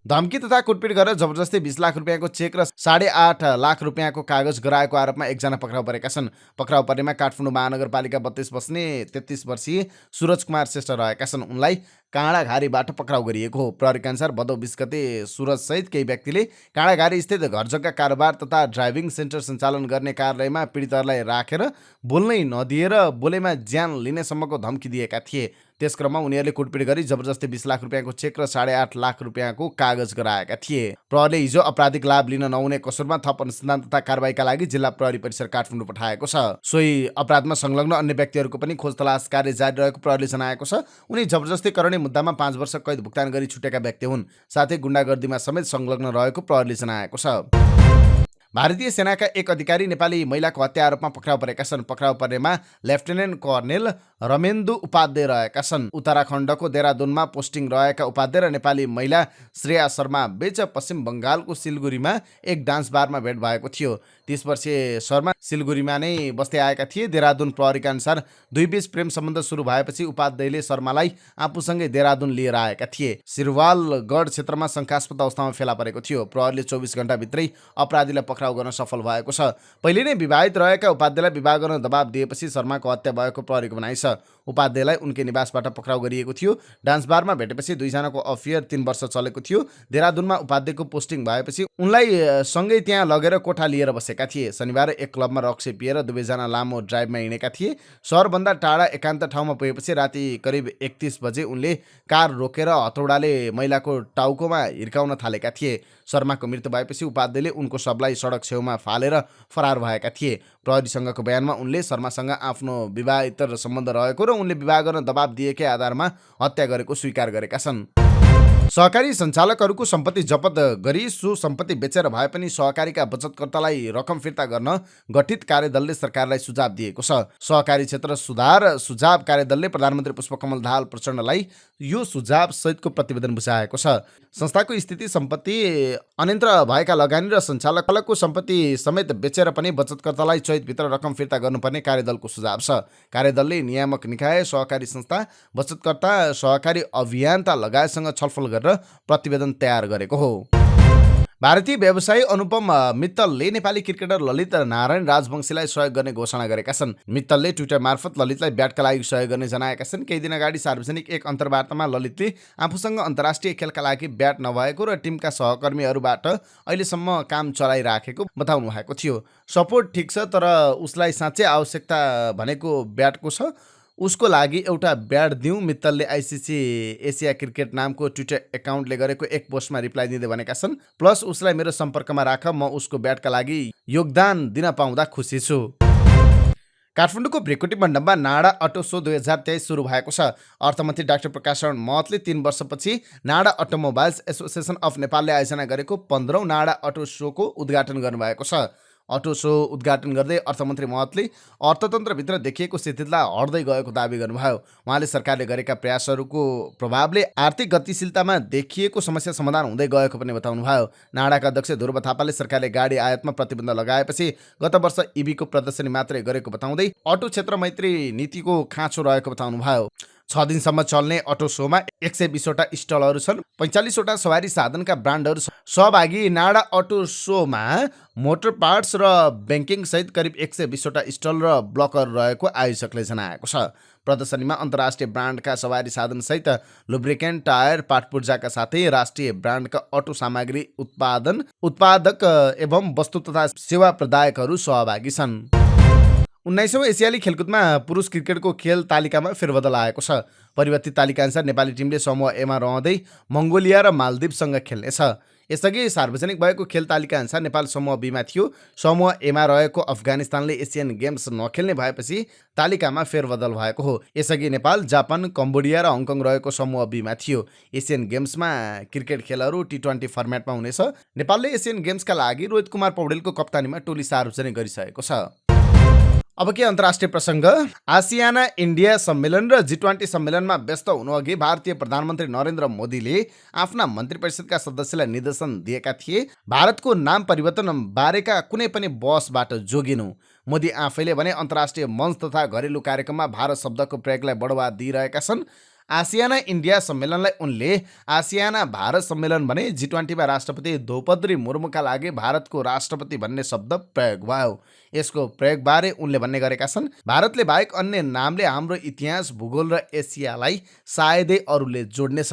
Speaker 1: धम्की तथा कुटपिट गरेर जबरजस्ती 20 लाख रुपियाँको चेक र 8.5 लाख रुपियाँको कागज गराएको आरोपमा एकजना पक्राउ परेका छन्। पक्राउ परेमा काठमाडौँ महानगरपालिका 32 बस्ने 33 वर्षीय सूरज कुमार श्रेष्ठ रहेका छन्। उनलाई काँडाघारीबाट पक्राउ गरिएको हो। प्रहरीका अनुसार भदौ 20 गते सूरज सहित केही व्यक्तिले काँडाघारी स्थित घरजग्गा कारोबार तथा ड्राइभिङ सेन्टर सञ्चालन गर्ने कार्यालयमा पीडितहरूलाई राखेर बोल्नै नदिएर बोलेमा ज्यान लिनेसम्मको धम्की दिएका थिए। त्यस क्रममा उनीहरूले कुटपिट गरी जबरजस्ती 20 लाख रुपियाँको चेक र 8.5 लाख रुपियाँको कागज गराएका थिए। प्रहरीले हिजो आपराधिक लाभ लिन नहुने कसुरमा थप अनुसन्धान तथा कारबाहीका लागि जिल्ला प्रहरी परिसर काठमाडौँ पठाएको छ। सोही अपराधमा संलग्न अन्य व्यक्तिहरूको पनि खोज तलास कार्य जारी रहेको प्रहरीले जनाएको छ। उनी जबरजस्ती गर्ने मुद्दामा 5 वर्ष कैद भुक्तान गरी छुटेका व्यक्ति हुन्। साथै गुण्डागर्दीमा समेत संलग्न रहेको प्रहरीले जनाएको छ। भारतीय सेनाका एक अधिकारी नेपाली महिलाको हत्या आरोपमा पक्राउ परेका छन्। पक्राउ परेमा लेफ्टिनेन्ट कर्नेल रमेन्दु उपाध्याय रहेका छन्। उत्तराखण्डको देहरादूनमा पोस्टिङ रहेका उपाध्याय र नेपाली महिला श्रेया शर्मा बीच पश्चिम बङ्गालको सिलगुरीमा एक डान्स बारमा भेट भएको थियो। 30 वर्षीय शर्मा सिलगुरीमा नै बस्दै आएका थिए। देहरादून प्रहरीका अनुसार दुईबीच प्रेम सम्बन्ध सुरु भएपछि उपाध्यायले शर्मालाई आफूसँगै देहरादून लिएर आएका थिए। सिरवालगढ क्षेत्रमा शङ्कास्पद अवस्थामा फेला परेको थियो। प्रहरीले 24 घण्टाभित्रै अपराधीलाई पक्राउ गर्न सफल भएको छ। पहिले नै विवाहित रहेका उपाध्यायलाई विवाह गर्न दबाब दिएपछि शर्माको हत्या भएको प्रहरीको भनाइ छ। उपाध्यायलाई उनकै निवासबाट पक्राउ गरिएको थियो। डान्स बारमा भेटेपछि दुईजनाको अफेयर 3 वर्ष चलेको थियो। देहरादूनमा उपाध्यायको पोस्टिङ भएपछि उनलाई सँगै त्यहाँ लगेर कोठा लिएर बसेका थिए। शनिबार एक क्लबमा रक्सी पिएर दुवैजना लामो ड्राइभमा हिँडेका थिए। सहरभन्दा टाढा एकान्त ठाउँमा पुगेपछि राति करिब 31 बजे उनले कार रोकेर हतौडाले महिलाको टाउकोमा हिर्काउन थालेका थिए। शर्माको मृत्यु भएपछि उपाध्यायले उनको शवलाई सडक छेउमा फालेर फरार भएका थिए। प्रहरीसँगको बयानमा उनले शर्मासँग आफ्नो विवाहेतर सम्बन्ध रहेको र उनले विवाह गर्न दबाब दिएकै आधारमा हत्या गरेको स्वीकार गरेका छन्। सहकारी सञ्चालकहरूको सम्पत्ति जफत गरी सो सम्पत्ति बेचेर भए पनि सहकारीका बचतकर्तालाई रकम फिर्ता गर्न गठित कार्यदलले सरकारलाई सुझाव दिएको छ। सहकारी क्षेत्र सुधार सुझाव कार्यदलले प्रधानमन्त्री पुष्पकमल दाहाल प्रचण्डलाई यो सुझाव सहितको प्रतिवेदन बुझाएको छ। संस्थाको स्थिति सम्पत्ति अन्यत्र भएका लगानी र सञ्चालकको सम्पत्ति समेत बेचेर पनि बचतकर्तालाई चैतभित्र रकम फिर्ता गर्नुपर्ने कार्यदलको सुझाव छ। कार्यदलले नियामक निकाय, सहकारी संस्था, बचतकर्ता, सहकारी अभियन्ता लगायतसँग छलफल गरेर प्रतिवेदन तयार गरेको हो। भारतीय व्यवसायी अनुपम मित्तलले नेपाली क्रिकेटर ललित नारायण राजवंशीलाई सहयोग गर्ने घोषणा गरेका छन्। मित्तलले ट्विटर मार्फत ललितलाई ब्याटका लागि सहयोग गर्ने जनाएका छन्। केही दिन अगाडि सार्वजनिक एक अन्तर्वार्तामा ललितले आफूसँग अन्तर्राष्ट्रिय खेलका लागि ब्याट नभएको र टिमका सहकर्मीहरूबाट अहिलेसम्म काम चलाइराखेको बताउनु भएको थियो। सपोर्ट ठिक छ, तर उसलाई साँच्चै आवश्यकता भनेको ब्याटको छ। उसको लागि एउटा ब्याट दिउँ, मित्तलले आइसिसी एसिया क्रिकेट नामको ट्विटर एकाउन्टले गरेको एक पोस्टमा रिप्लाई दिँदै भनेका छन्। प्लस उसलाई मेरो सम्पर्कमा राख, म उसको ब्याटका लागि योगदान दिन पाउँदा खुसी छु। काठमाडौँको भ्रिकुटी मण्डपमा नाडा अटो सो 2023 सुरु भएको छ। अर्थमन्त्री डाक्टर प्रकाश शरण महतले 3 वर्षपछि नाडा अटोमोबाइल्स एसोसिएसन अफ नेपालले आयोजना गरेको 15औं नाडा अटो सोको उद्घाटन गर्नुभएको छ। अटो सो उद्घाटन गर्दै अर्थमन्त्री महतले अर्थतन्त्रभित्र देखिएको शिथिलता हट्दै गएको दावी गर्नुभयो। उहाँले सरकारले गरेका प्रयासहरूको प्रभावले आर्थिक गतिशीलतामा देखिएको समस्या समाधान हुँदै गएको पनि बताउनुभयो। नाडाका अध्यक्ष ध्रुव थापाले सरकारले गाडी आयातमा प्रतिबन्ध लगाएपछि गत वर्ष इभीको प्रदर्शनी मात्रै गरेको बताउँदै अटो क्षेत्र मैत्री नीतिको खाँचो रहेको बताउनुभयो। 6 दिनसम्म चल्ने अटो शोमा 120वटा स्टलहरू छन्, 45वटा सवारी साधनका ब्रान्डहरू छन्। सहभागी नाडा अटो शोमा मोटर पार्ट्स र ब्याङ्किङ सहित करिब 120वटा स्टल र ब्लकहरू रहेको आयोजकले जनाएको छ। प्रदर्शनीमा अन्तर्राष्ट्रिय ब्रान्डका सवारी साधन सहित लुब्रिकेन्ट, टायर, पाटपुर्जाका साथै राष्ट्रिय ब्रान्डका अटो सामग्री उत्पादक एवं वस्तु तथा सेवा प्रदायकहरू सहभागी छन्। 19औं एसियाली खेलकुदमा पुरुष क्रिकेटको खेल तालिकामा फेरबदल आएको छ। परिवर्तित तालिकाअनुसार नेपाली टिमले समूह एमा रहँदै मङ्गोलिया र मालदिवसँग खेल्नेछ। यसअघि सार्वजनिक भएको खेल तालिका अनुसार नेपाल समूह बीमा थियो। समूह एमा रहेको अफगानिस्तानले एसियन गेम्स नखेल्ने भएपछि तालिकामा फेरबदल भएको हो। यसअघि नेपाल, जापान, कम्बोडिया र हङकङ रहेको समूह बीमा थियो। एसियन गेम्समा क्रिकेट खेलहरू T20 फर्मेटमा हुनेछ। नेपालले एसियन गेम्सका लागि रोहित कुमार पौडेलको कप्तानीमा टोली सार्वजनिक गरिसकेको छ। अब के अन्तर्राष्ट्रिय प्रसङ्ग। आसियाना इन्डिया सम्मेलन र G20 सम्मेलनमा व्यस्त हुनुअघि भारतीय प्रधानमन्त्री नरेन्द्र मोदीले आफ्ना मन्त्री परिषदका सदस्यलाई निर्देशन दिएका थिए, भारतको नाम परिवर्तन बारेका कुनै पनि बहसबाट जोगिनु। मोदी आफैले भने अन्तर्राष्ट्रिय मञ्च तथा घरेलु कार्यक्रममा भारत शब्दको प्रयोगलाई बढावा दिइरहेका छन्। आसियाना इन्डिया सम्मेलनलाई उनले आसियाना भारत सम्मेलन भने G20मा राष्ट्रपति द्रौपदी मुर्मुका लागि भारतको राष्ट्रपति भन्ने शब्द प्रयोग भयो। यसको प्रयोगबारे उनले भन्ने गरेका छन्, भारतले बाहेक अन्य नामले हाम्रो इतिहास, भूगोल र एसियालाई सायदै अरूले जोड्नेछ।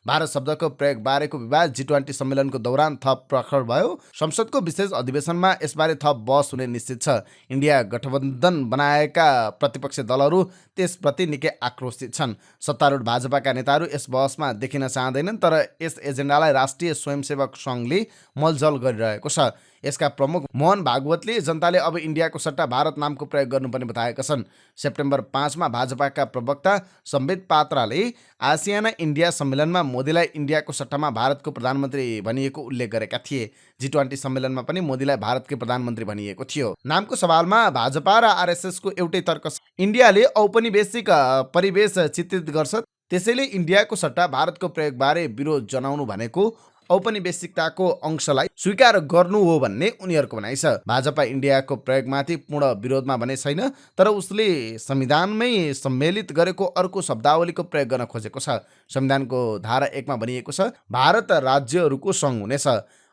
Speaker 1: भारत शब्दको प्रयोग बारेको विवाद G20 सम्मेलनको दौरान थप प्रखर भयो। संसदको विशेष अधिवेशनमा यसबारे थप बहस हुने निश्चित छ। इन्डिया गठबन्धन बनाएका प्रतिपक्षी दलहरू त्यसप्रति निकै आक्रोशित छन्। सत्तारूढ भाजपाका नेताहरू यस बहसमा देखिन चाहँदैनन्, तर यस एजेन्डालाई राष्ट्रिय स्वयंसेवक सङ्घले मलजल गरिरहेको छ। यसका प्रमुख मोहन भागवतले जनताले अब इन्डियाको सट्टा भारत नामको प्रयोग गर्नुपर्ने बताएका छन्। सेप्टेम्बर 5 मा भाजपाका प्रवक्ता सम्बित पात्राले आसियाना इन्डिया सम्मेलनमा मोदीलाई इन्डियाको सट्टामा भारतको प्रधानमन्त्री भनिएको उल्लेख गरेका थिए। G20 सम्मेलनमा पनि मोदीलाई भारतकै प्रधानमन्त्री भनिएको थियो। नामको सवालमा भाजपा र आरएसएसको एउटै तर्क छ, इन्डियाले औपनिवेशिक परिवेश चित्रित गर्छ, त्यसैले इन्डियाको सट्टा भारतको प्रयोगबारे विरोध जनाउनु भनेको औपनिवेशिकताको अंशलाई स्वीकार गर्नु हो भन्ने उनीहरूको भनाइ छ। भाजपा इन्डियाको प्रयोगमाथि पूर्ण विरोधमा भने छैन, तर उसले संविधानमै सम्मेलित गरेको अर्को शब्दावलीको प्रयोग गर्न खोजेको छ। संविधानको धारा 1 मा भनिएको छ, भारत राज्यहरूको सङ्घ हुनेछ।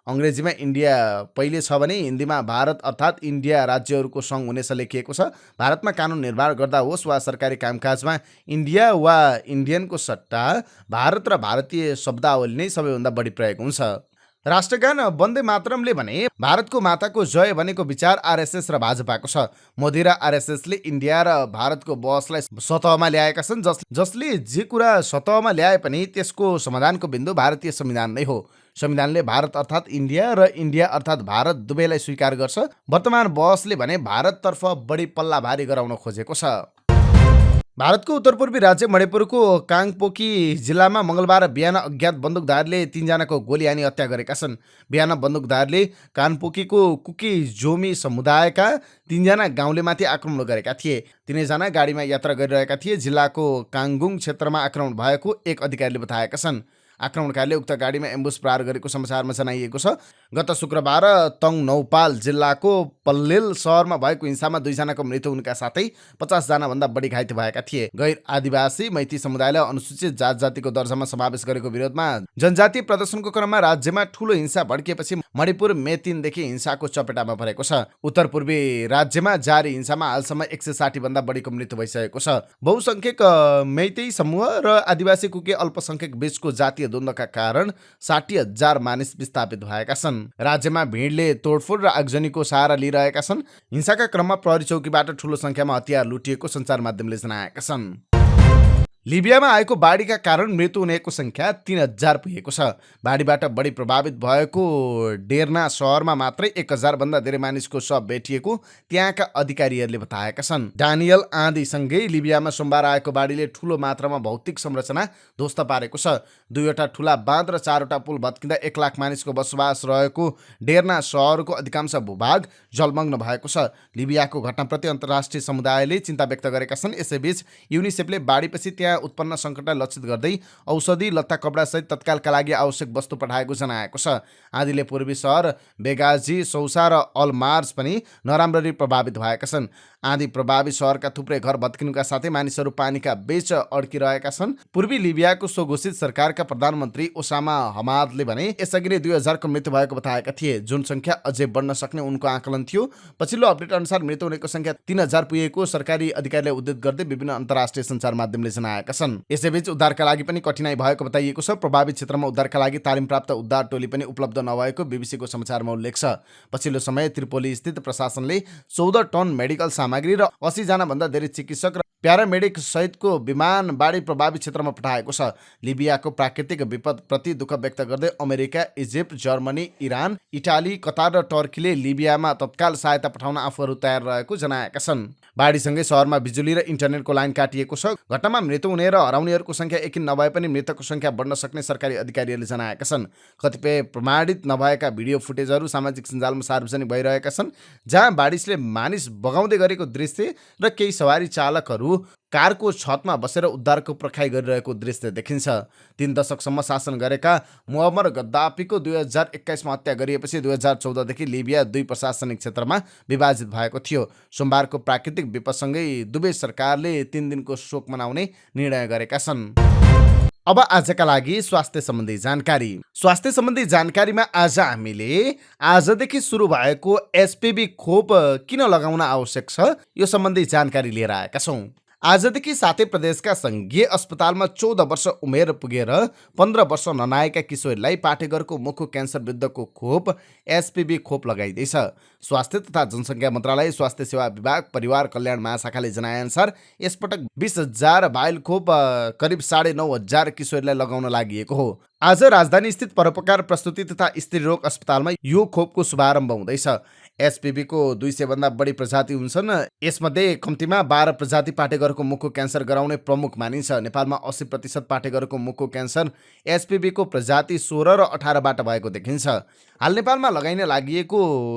Speaker 1: अङ्ग्रेजीमा इन्डिया पहिले छ भने हिन्दीमा भारत अर्थात् इन्डिया राज्यहरूको सङ्घ हुनेछ लेखिएको छ। भारतमा कानुन निर्माण गर्दा होस् वा सरकारी कामकाजमा इन्डिया वा इन्डियनको सट्टा भारत र भारतीय शब्दावली नै सबैभन्दा बढी प्रयोग हुन्छ। राष्ट्रगान वन्दे मातरमले भने भारतको माताको जय भनेको विचार आरएसएस र भाजपाको छ। मोदी र आरएसएसले इन्डिया र भारतको बहसलाई सतहमा ल्याएका छन्, जसले जे कुरा सतहमा ल्याए पनि त्यसको समाधानको बिन्दु भारतीय संविधान नै हो। संविधानले भारत अर्थात् इन्डिया र इन्डिया अर्थात् भारत दुवैलाई स्वीकार गर्छ। वर्तमान बहसले भने भारततर्फ बढी पल्ला भारी गराउन खोजेको छ। भारतको उत्तरपूर्वी राज्य मणिपुरको काङपोकी जिल्लामा मङ्गलबार बिहान अज्ञात बन्दुकधारीले 3 जनाको गोली हानी हत्या गरेका छन्। बिहान बन्दुकधारीले कानपोकीको कुकी जोमी समुदायका 3 जना गाउँलेमाथि आक्रमण गरेका थिए। तिनैजना गाडीमा यात्रा गरिरहेका थिए। जिल्लाको काङगुङ क्षेत्रमा आक्रमण भएको एक अधिकारीले बताएका छन्। आक्रमणकारीले उक्त गाडीमा एम्बुस प्रहार गरेको समाचारमा जनाइएको छ। गत शुक्रबार तङ नौपाल जिल्लाको पल्लेल शहरमा भएको हिंसामा 2 जनाको मृत्यु हुनुका साथै 50 जना भन्दा बढी घाइते भएका थिए। गैर आदिवासी मैती समुदायलाई अनुसूचित जातिको दर्जामा समावेश गरेको विरोधमा जनजातीय प्रदर्शनको क्रममा राज्यमा ठूलो हिंसा भड्किएपछि मणिपुर मे 3 देखि हिंसाको चपेटामा परेको छ। उत्तर पूर्वी राज्यमा जारी हिंसामा हालसम्म 160 भन्दा बढीको मृत्यु भइसकेको छ। बहुसंख्यक मैती समूह र आदिवासी कुकी अल्पसंख्यक बीचको जातीय द्वन्द्वका कारण 60,000 मानिस विस्थापित भएका छन्। राज्यमा भिडले तोडफोड र आगजनीको सहारा लिइरहेका छन्। हिंसाका क्रममा प्रहरी चौकीबाट ठूलो संख्यामा हतियार लुटिएको सञ्चार माध्यमले जनाएका छन्। लिबियामा आएको बाढीका कारण मृत्यु हुनेको संख्या 3000 पुगेको छ। बाढीबाट बढी प्रभावित भएको डेर्ना शहरमा मात्रै 1000 भन्दा धेरै मानिसको शव भेटिएको त्यहाँका अधिकारीहरूले बताएका छन्। डानियल आँधीसँगै लिबियामा सोमबार आएको बाढीले ठूलो मात्रामा भौतिक संरचना ध्वस्त पारेको छ। 2वटा ठूला बाँध र 4वटा पुल भत्किँदा 1 लाख मानिसको बसोबास रहेको डेर्ना शहरको अधिकांश भूभाग जलमग्न भएको छ। लिबियाको घटनाप्रति अन्तर्राष्ट्रिय समुदायले चिन्ता व्यक्त गरेका छन्। यसैबीच युनिसेफले बाढीपछि त्यहाँ त्यहाँ उत्पन्न सङ्कटलाई लक्षित गर्दै औषधि लत्ता कपडा सहित तत्कालका लागि आवश्यक वस्तु पठाएको जनाएको छ। आँधीले पूर्वी सहर बेगाजी, सौसा र अलमार्ज पनि नराम्ररी प्रभावित भएका छन्। आँधी प्रभावित सहरका थुप्रै घर भत्किनुका साथै मानिसहरू पानीका बीच अड्किरहेका छन्। पूर्वी लिबियाको स्वघोषित सरकारका प्रधानमन्त्री ओसामा हमादले भने यसअघि नै 2000 को मृत्यु भएको बताएका थिए, जुन संख्या अझै बढ्न सक्ने उनको आकलन थियो। पछिल्लो अपडेट अनुसार मृत्यु हुनेको संख्या 3000 पुगेको सरकारी अधिकारीले उद्धृत गर्दै विभिन्न अन्तर्राष्ट्रिय सञ्चार माध्यमले जनाएका छन्। यसैबीच उद्धारका लागि पनि कठिनाई भएको बताइएको छ। प्रभावित क्षेत्रमा उद्धारका लागि तालिम प्राप्त उद्धार टोली पनि उपलब्ध नभएको बीबीसीको समाचारमा उल्लेख छ। पछिल्लो समय त्रिपोली स्थित प्रशासनले 14 टन मेडिकल सामग्री र 80 जना भन्दा धेरै चिकित्सक र प्यारामेडिक सहितको विमान बाढी प्रभावित क्षेत्रमा पठाएको छ। लिबियाको प्राकृतिक विपदप्रति दुःख व्यक्त गर्दै America, Egypt, Germany, Iran, Italy, Qatar र टर्कीले लिबियामा तत्काल सहायता पठाउन आफूहरू तयार रहेको जनाएका छन्। बाढीसँगै सहरमा बिजुली र इन्टरनेटको लाइन काटिएको छ। घटनामा मृत्यु हुने र हराउनेहरूको संख्या एकिन नभए पनि मृतकको संख्या बढ्न सक्ने सरकारी अधिकारीहरूले जनाएका छन्। कतिपय प्रमाणित नभएका भिडियो फुटेजहरू सामाजिक सञ्जालमा सार्वजनिक भइरहेका छन्, जहाँ बाढीले मानिस बगाउँदै गरेको दृश्य र केही सवारी चालकहरू कारको छतमा बसेर उद्धारको प्रखाइ गरिरहेको दृश्य देखिन्छ। 3 दशकसम्म शासन गरेका मुअम्मर गद्दाफीको 2021मा हत्या गरिएपछि 2014 देखि लिबिया 2 प्रशासनिक क्षेत्रमा विभाजित भएको थियो। सोमबारको प्राकृतिक विपदसँगै दुवै सरकारले 3 दिनको शोक मनाउने निर्णय गरेका छन्। अब आजका लागि स्वास्थ्य सम्बन्धी जानकारी। स्वास्थ्य सम्बन्धी जानकारीमा आज हामीले आजदेखि सुरु भएको एसपीभी खोप किन लगाउन आवश्यक छ यो सम्बन्धी जानकारी लिएर आएका छौँ। आजदेखि सातै प्रदेशका संघीय अस्पतालमा 14 वर्ष उमेर पुगेर 15 वर्ष ननाएका किशोरीलाई पाठेघरको मुखको क्यान्सर विरुद्धको खोप एसपीभी खोप लगाइँदैछ। स्वास्थ्य तथा जनसङ्ख्या मन्त्रालय, स्वास्थ्य सेवा विभाग, परिवार कल्याण महाशाखाले जनाएअनुसार यसपटक 20,000 भाइल खोप करिब 9,500 किशोरीलाई लगाउन लागि हो। आज राजधानी स्थित परोपकार प्रस्तुति तथा स्त्री रोग अस्पतालमा यो खोपको शुभारम्भ हुँदैछ। एसपीभीको 200 भन्दा बढी प्रजाति हुन्छन्। यसमध्ये कम्तीमा 12 प्रजाति पाठेघरको मुखको क्यान्सर गराउने प्रमुख मानिन्छ। नेपालमा 80% पाठेघरको मुखको क्यान्सर एसपीभीको प्रजाति 16 र 18बाट भएको देखिन्छ। हाल नेपालमा लगाइन लागि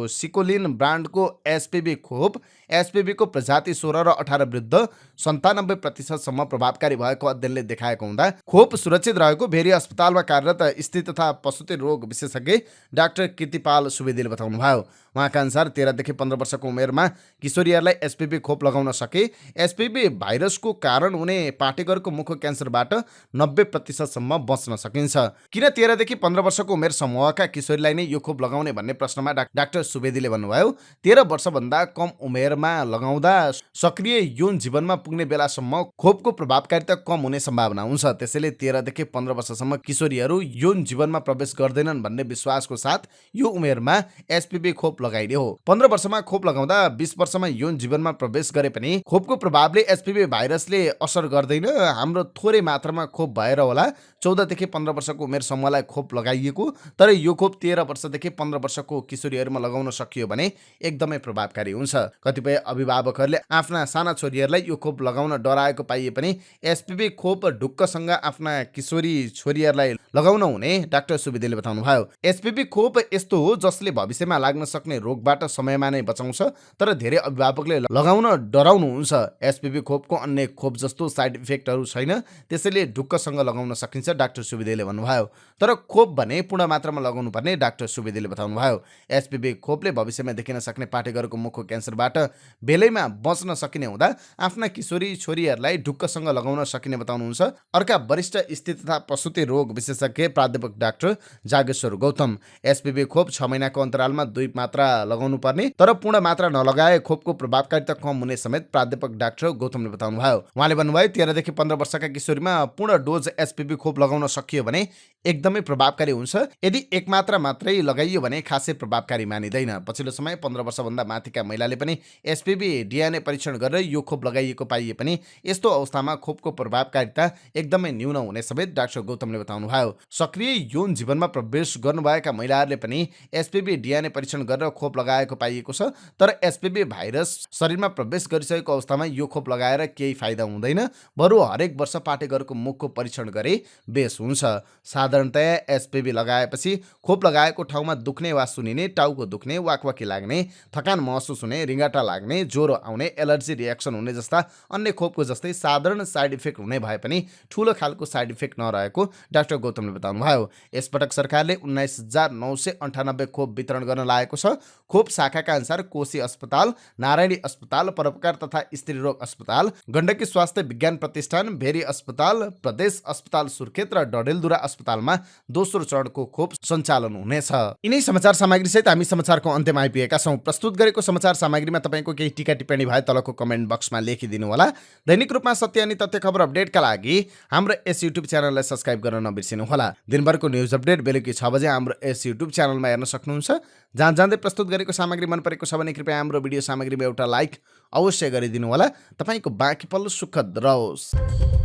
Speaker 1: सिकोलिन ब्रान्डको एसपीभी खोप एसपीभीको प्रजाति 16 र 18 विरुद्ध 97% प्रभावकारी भएको अध्ययनले देखाएको हुँदा खोप सुरक्षित रहेको भेरी अस्पतालमा कार्यरत स्त्री तथा प्रसुति रोग विशेषज्ञ डाक्टर कीर्तिपाल सुवेदीले बताउनुभयो। उहाँका अनुसार 13 देखि 15 वर्षको उमेरमा किशोरीहरूलाई एसपीभी खोप लगाउन सके एसपीभी भाइरसको कारण हुने पाठेघरको मुखको क्यान्सरबाट 90% बच्न सकिन्छ। किन 13 देखि 15 वर्षको उमेर समूहका किशोरीलाई नै यो खोप लगाउने भन्ने प्रश्नमा डाक्टर सुवेदीले भन्नुभयो, 13 वर्षभन्दा कम उमेरमा लगाउँदा सक्रिय यौन जीवनमा पुग्ने बेलासम्म खोपको प्रभावकारिता कम हुने सम्भावना हुन्छ। त्यसैले 13 देखि 15 वर्षसम्म किशोरीहरू यौन जीवनमा प्रवेश गर्दैनन् भन्ने विश्वासको साथ यो उमेरमा एसपीभी खोप लगाइने हो। 15 वर्षमा खोप लगाउँदा 20 वर्षमा यौन जीवनमा प्रवेश गरे पनि खोपको प्रभावले एसपीभी भाइरसले असर गर्दैन। हाम्रो थोरै मात्रामा खोप भएर होला 14 देखि 15 वर्षको उमेर समूहलाई खोप लगाइएको, तर यो खोप 13 वर्षदेखि 15 वर्षको किशोरीहरूमा लगाउन सकियो भने एकदमै प्रभावकारी हुन्छ। कतिपय अभिभावकहरूले आफ्ना साना छोरीहरूलाई यो खोप लगाउन डराएको पाइए पनि एसपीभी खोप ढुक्कसँग आफ्ना किशोरी छोरीहरूलाई लगाउन हुने डाक्टर सुवेदीले बताउनुभयो। एसपीभी खोप यस्तो हो जसले भविष्यमा लाग्न सक्ने रोगबाट समयमा नै बचाउँछ, तर धेरै अभिभावकले लगाउन डराउनुहुन्छ। एसपीभी खोपको अन्य खोप जस्तो साइड इफेक्टहरू छैन, त्यसैले ढुक्कसँग लगाउन सकिन्छ डाक्टर सुवेदीले भन्नुभयो। तर खोप भने पूर्ण मात्रामा लगाउनु पर्ने डाक्टर सुवेदीले बताउनुभयो। एसपीभी खोपले भविष्यमा देखिन सक्ने पाठेघरको मुखको क्यान्सरबाट बेलैमा बच्न सकिने हुँदा आफ्ना किशोरी छोरीहरूलाई ढुक्कसँग लगाउन सकिने बताउनुहुन्छ अर्का वरिष्ठ स्त्री तथा प्रसुति रोग विशेषज्ञ प्राध्यापक डाक्टर जागेश्वर गौतम। एसपीभी खोप 6 महिनाको अन्तरालमा 2 मात्रा लगाउनु पर्ने, तर पूर्ण मात्रा नलगाए खोपको प्रभावकारिता कम हुने समेत प्राध्यापक डाक्टर गौतमले बताउनुभयो। उहाँले भन्नुभयो 13 देखि 15 वर्षका किशोरीमा पूर्ण डोज एसपीभी खोप लगाउन सकियो भने एकदमै प्रभावकारी हुन्छ। यदि 1 मात्रा मात्रै लगाइयो भने खासै प्रभावकारी मानिँदैन। पछिल्लो समय 15 वर्षभन्दा माथिका महिलाले पनि एसपीभी डीएनए परीक्षण गरेर यो खोप लगाइएको पाइए पनि यस्तो अवस्थामा खोपको प्रभावकारिता एकदमै न्यून हुने समेत डाक्टर गौतमले बताउनुभयो। सक्रिय यौन जीवनमा प्रवेश गर्नुभएका महिलाहरूले पनि एसपीभी डीएनए परीक्षण गरेर खोप लगाएको पाइएको छ, तर एसपीभी भाइरस शरीरमा प्रवेश गरिसकेको अवस्थामा यो खोप लगाएर केही फाइदा हुँदैन। बरु हरेक वर्ष पाठेघरको मुखको परीक्षण गरे बेस हुन्छ। साधारणतया एसपीभी लगाएपछि खोप लगाएको ठाउँमा दुख्ने वा सुनिने, टाउको दुख्ने, वाकवाकी लाग्ने, थकान महसुस हुने, रिङ्गाटा लाग्ने, ज्वरो आउने, एलर्जी रिएक्सन हुने जस्ता अन्य खोपको जस्तै साधारण साइड इफेक्ट हुने भए पनि ठूलो खालको साइड इफेक्ट नरहेको डाक्टर गौतमले बताउनुभयो। यसपटक सरकारले 19,998 खोप वितरण गर्न लागेको छ। खोप शाखाका अनुसार कोशी अस्पताल, नारायणी अस्पताल, परोपकार तथा स्त्री रोग अस्पताल, गण्डकी स्वास्थ्य विज्ञान प्रतिष्ठान, भेरी अस्पताल, प्रदेश अस्पताल सुर्खेत र डडेलधुरा अस्पतालमा दोस्रो चरणको खोप सञ्चालन हुनेछ। यिनै समाचार सामग्री सहित हामी समाचारको अन्त्यमा आइपुगेका छौँ। प्रस्तुत गरेको समाचार सामग्रीमा तपाईँको केही टिका टिप्पणी भए तलको कमेन्ट बक्समा लेखिदिनु होला। दैनिक रूपमा सत्य अनि तथ्य खबर अपडेटका लागि हाम्रो यस युट्युब च्यानललाई सब्स्क्राइब गर्न नबिर्सिनु होला। दिनभरको न्युज अपडेट बेलुकी 6 बजे हाम्रो यस युट्युब च्यानलमा हेर्न सक्नुहुन्छ। जाँदै प्रस्तुत गरेको सामग्री मन परेको छ भने कृपया हाम्रो भिडियो सामग्रीमा एउटा लाइक अवश्य गरिदिनु होला। तपाईँको बाँकी पल्लो सुखद रहोस्।